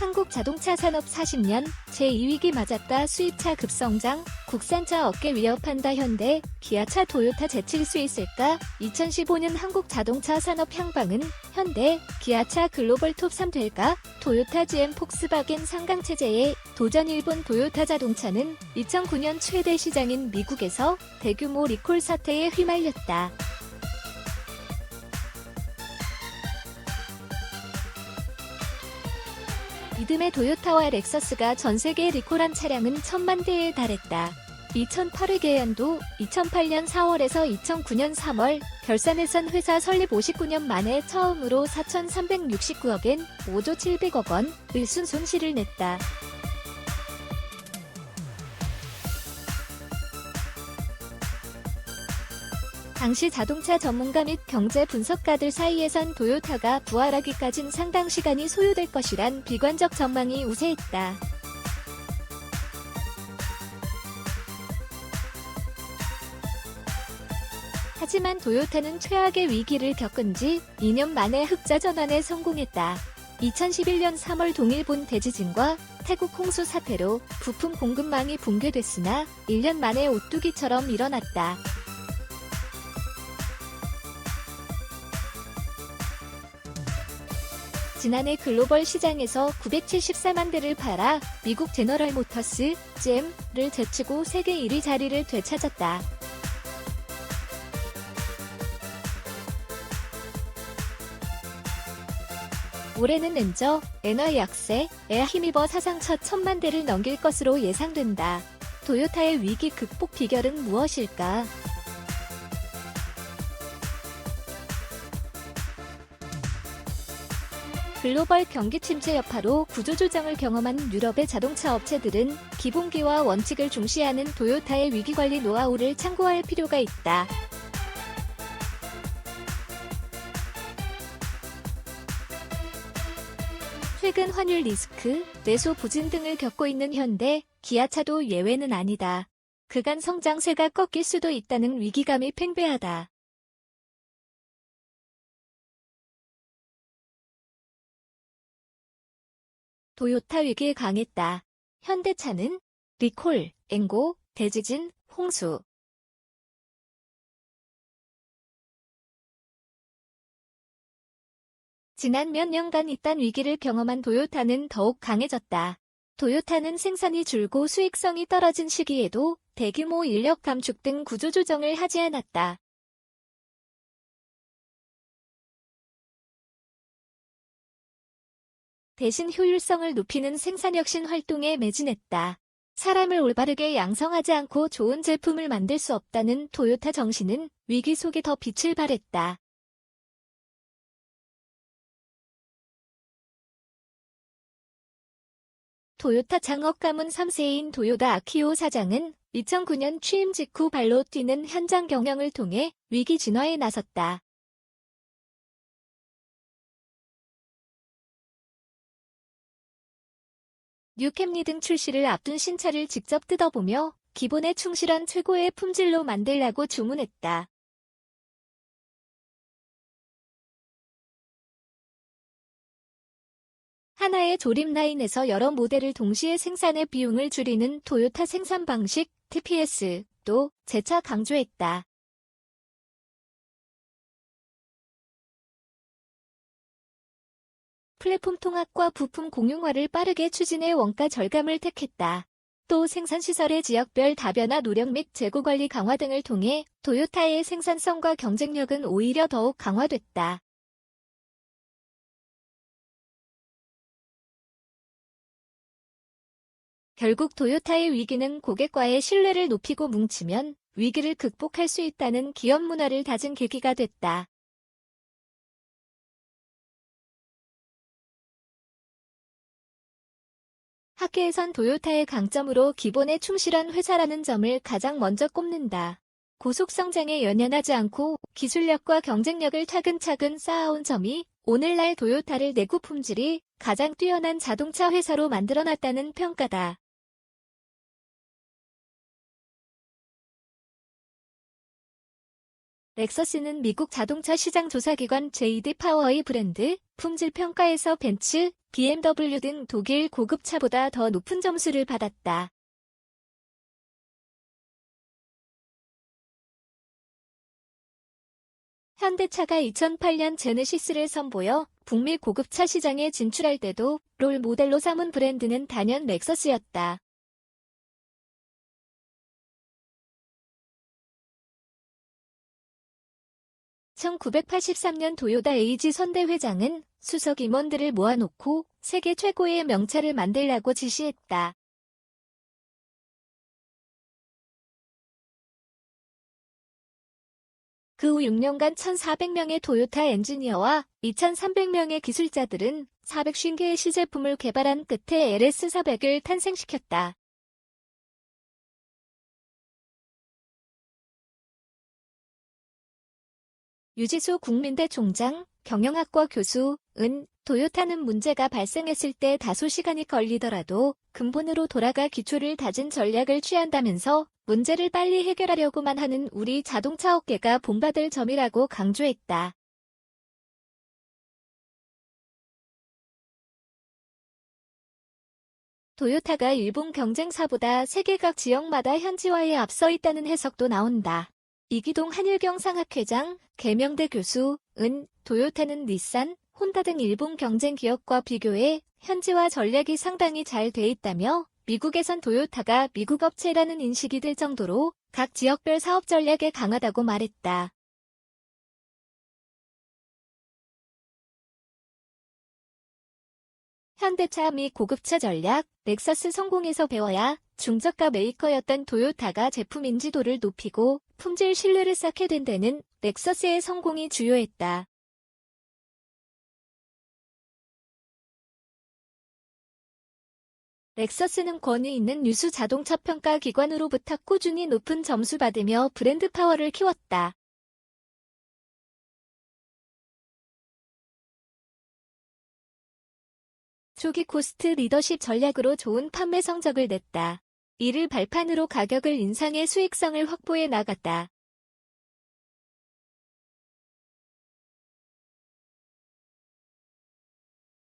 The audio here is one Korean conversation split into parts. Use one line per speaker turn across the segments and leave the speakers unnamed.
한국 자동차 산업 40년 제2위기 맞았다. 수입차 급성장, 국산차 어깨 위협한다. 현대, 기아차, 토요타 제칠 수 있을까? 2015년 한국 자동차 산업 향방은 현대, 기아차 글로벌 톱3 될까? 토요타, GM, 폭스바겐 상강체제에 도전. 일본 도요타 자동차는 2009년 최대 시장인 미국에서 대규모 리콜 사태에 휘말렸다. 이듬해 도요타와 렉서스가 전세계 리콜한 차량은 1000만 대에 달했다. 2008회 개연도 2008년 4월에서 2009년 3월 결산해선 회사 설립 59년 만에 처음으로 4,369억엔 5조 700억 원을 순손실을 냈다. 당시 자동차 전문가 및 경제 분석가들 사이에선 도요타가 부활하기까진 상당 시간이 소요될 것이란 비관적 전망이 우세했다. 하지만 도요타는 최악의 위기를 겪은 지 2년 만에 흑자 전환에 성공했다. 2011년 3월 동일본 대지진과 태국 홍수 사태로 부품 공급망이 붕괴됐으나 1년 만에 오뚜기처럼 일어났다. 지난해 글로벌 시장에서 974만 대를 팔아 미국 제너럴 모터스, GM를 제치고 세계 1위 자리를 되찾았다. 올해는 렌저, NY 약세에 힘입어 사상 첫 1000만 대를 넘길 것으로 예상된다. 도요타의 위기 극복 비결은 무엇일까? 글로벌 경기 침체 여파로 구조조정을 경험한 유럽의 자동차 업체들은 기본기와 원칙을 중시하는 도요타의 위기관리 노하우를 참고할 필요가 있다. 최근 환율 리스크, 내수 부진 등을 겪고 있는 현대, 기아차도 예외는 아니다. 그간 성장세가 꺾일 수도 있다는 위기감이 팽배하다. 도요타 위기에 강했다. 현대차는 리콜, 앵고, 대지진, 홍수. 지난 몇 년간 이딴 위기를 경험한 도요타는 더욱 강해졌다. 도요타는 생산이 줄고 수익성이 떨어진 시기에도 대규모 인력 감축 등 구조조정을 하지 않았다. 대신 효율성을 높이는 생산혁신 활동에 매진했다. 사람을 올바르게 양성하지 않고 좋은 제품을 만들 수 없다는 도요타 정신은 위기 속에 더 빛을 발했다. 도요타 창업 가문 3세인 도요다 아키오 사장은 2009년 취임 직후 발로 뛰는 현장 경영을 통해 위기 진화에 나섰다. 뉴캠리 등 출시를 앞둔 신차를 직접 뜯어보며 기본에 충실한 최고의 품질로 만들라고 주문했다. 하나의 조립 라인에서 여러 모델을 동시에 생산해 비용을 줄이는 도요타 생산 방식, TPS도 재차 강조했다. 플랫폼 통합과 부품 공용화를 빠르게 추진해 원가 절감을 택했다. 또 생산시설의 지역별 다변화 노력 및 재고관리 강화 등을 통해 도요타의 생산성과 경쟁력은 오히려 더욱 강화됐다. 결국 도요타의 위기는 고객과의 신뢰를 높이고 뭉치면 위기를 극복할 수 있다는 기업 문화를 다진 계기가 됐다. 학계에선 도요타의 강점으로 기본에 충실한 회사라는 점을 가장 먼저 꼽는다. 고속성장에 연연하지 않고 기술력과 경쟁력을 차근차근 쌓아온 점이 오늘날 도요타를 내구 품질이 가장 뛰어난 자동차 회사로 만들어놨다는 평가다. 렉서스는 미국 자동차 시장 조사기관 JD 파워의 브랜드 품질 평가에서 벤츠, BMW 등 독일 고급차보다 더 높은 점수를 받았다. 현대차가 2008년 제네시스를 선보여 북미 고급차 시장에 진출할 때도 롤 모델로 삼은 브랜드는 단연 렉서스였다. (1983년) 도요타 에이지 선대 회장은 수석 임원들을 모아놓고 세계 최고의 명차를 만들라고 지시했다. 그 후 6년간 1,400명의 도요타 엔지니어와 2,300명의 기술자들은 450개의 시제품을 개발한 끝에 LS400을 탄생시켰다. 유지수 국민대 총장, 경영학과 교수은 도요타는 문제가 발생했을 때 다소 시간이 걸리더라도 근본으로 돌아가 기초를 다진 전략을 취한다면서 문제를 빨리 해결하려고만 하는 우리 자동차 업계가 본받을 점이라고 강조했다. 도요타가 일본 경쟁사보다 세계 각 지역마다 현지화에 앞서 있다는 해석도 나온다. 이기동 한일경상학회장, 계명대 교수은 도요타는 닛산, 혼다 등 일본 경쟁 기업과 비교해 현지화 전략이 상당히 잘 돼 있다며 미국에선 도요타가 미국 업체라는 인식이 들 정도로 각 지역별 사업 전략에 강하다고 말했다. 현대차 미 고급차 전략, 렉서스 성공에서 배워야 중저가 메이커였던 도요타가 제품 인지도를 높이고 품질 신뢰를 쌓게 된 데는 렉서스의 성공이 주요했다. 렉서스는 권위 있는 유수 자동차 평가 기관으로부터 꾸준히 높은 점수 받으며 브랜드 파워를 키웠다. 초기 코스트 리더십 전략으로 좋은 판매 성적을 냈다. 이를 발판으로 가격을 인상해 수익성을 확보해 나갔다.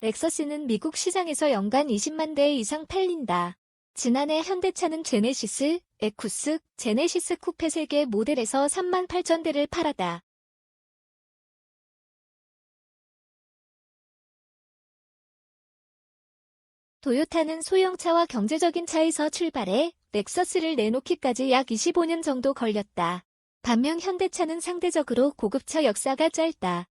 렉서스는 미국 시장에서 연간 20만 대 이상 팔린다. 지난해 현대차는 제네시스, 에쿠스, 제네시스 쿠페 3개 모델에서 3만 8천 대를 팔았다. 도요타는 소형차와 경제적인 차에서 출발해 렉서스를 내놓기까지 약 25년 정도 걸렸다. 반면 현대차는 상대적으로 고급차 역사가 짧다.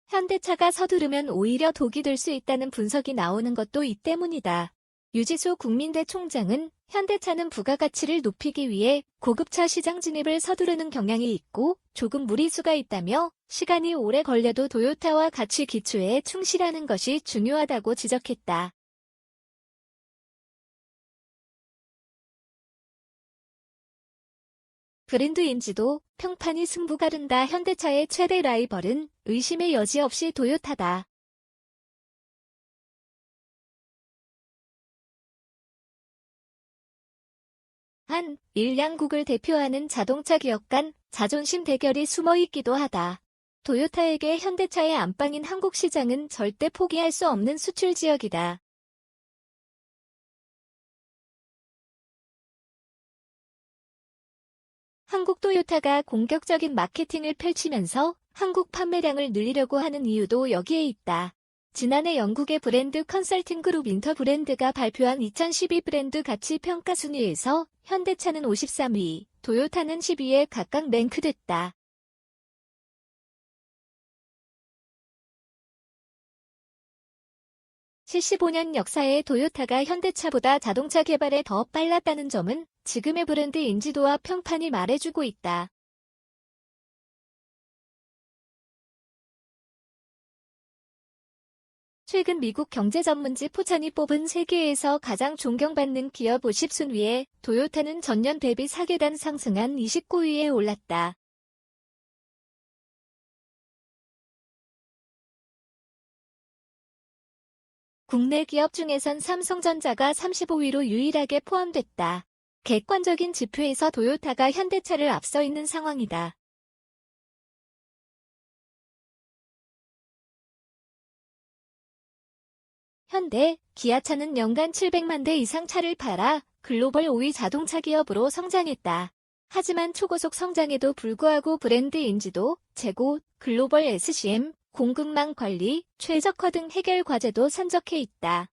현대차가 서두르면 오히려 독이 될 수 있다는 분석이 나오는 것도 이 때문이다. 유지수 국민대 총장은 현대차는 부가가치를 높이기 위해 고급차 시장 진입을 서두르는 경향이 있고 조금 무리수가 있다며 시간이 오래 걸려도 도요타와 같이 기초에 충실하는 것이 중요하다고 지적했다. 브랜드 인지도, 평판이 승부 가른다. 현대차의 최대 라이벌은 의심의 여지 없이 도요타다. 일양국을 대표하는 자동차 기업 간 자존심 대결이 숨어있기도 하다. 도요타에게 현대차의 안방인 한국 시장은 절대 포기할 수 없는 수출 지역이다. 한국 토요타가 공격적인 마케팅을 펼치면서 한국 판매량을 늘리려고 하는 이유도 여기에 있다. 지난해 영국의 브랜드 컨설팅 그룹 인터브랜드가 발표한 2012 브랜드 가치 평가 순위에서 현대차는 53위, 도요타는 10위에 각각 랭크됐다. (75년) 역사의 도요타가 현대차보다 자동차 개발에 더 빨랐다는 점은 지금의 브랜드 인지도와 평판이 말해주고 있다. 최근 미국 경제 전문지 포천이 뽑은 세계에서 가장 존경받는 기업 50순위에 도요타는 전년 대비 4계단 상승한 29위에 올랐다. 국내 기업 중에선 삼성전자가 35위로 유일하게 포함됐다. 객관적인 지표에서 도요타가 현대차를 앞서 있는 상황이다. 현대, 기아차는 연간 700만 대 이상 차를 팔아 글로벌 5위 자동차 기업으로 성장했다. 하지만 초고속 성장에도 불구하고 브랜드 인지도, 재고, 글로벌 SCM, 공급망 관리, 최적화 등 해결 과제도 산적해 있다.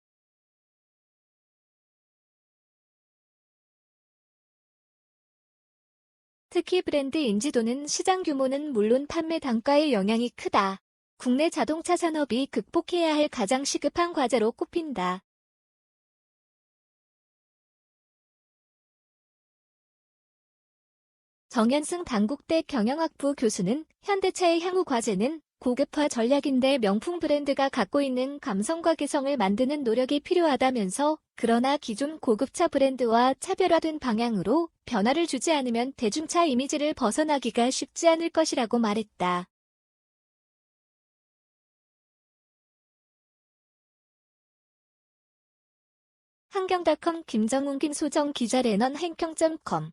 특히 브랜드 인지도는 시장 규모는 물론 판매 단가의 영향이 크다. 국내 자동차 산업이 극복해야 할 가장 시급한 과제로 꼽힌다. 정현승 단국대 경영학부 교수는 현대차의 향후 과제는 고급화 전략인데 명품 브랜드가 갖고 있는 감성과 개성을 만드는 노력이 필요하다면서 그러나 기존 고급차 브랜드와 차별화된 방향으로 변화를 주지 않으면 대중차 이미지를 벗어나기가 쉽지 않을 것이라고 말했다. 한경닷컴 김정훈 김소정 기자 래넌 행평.com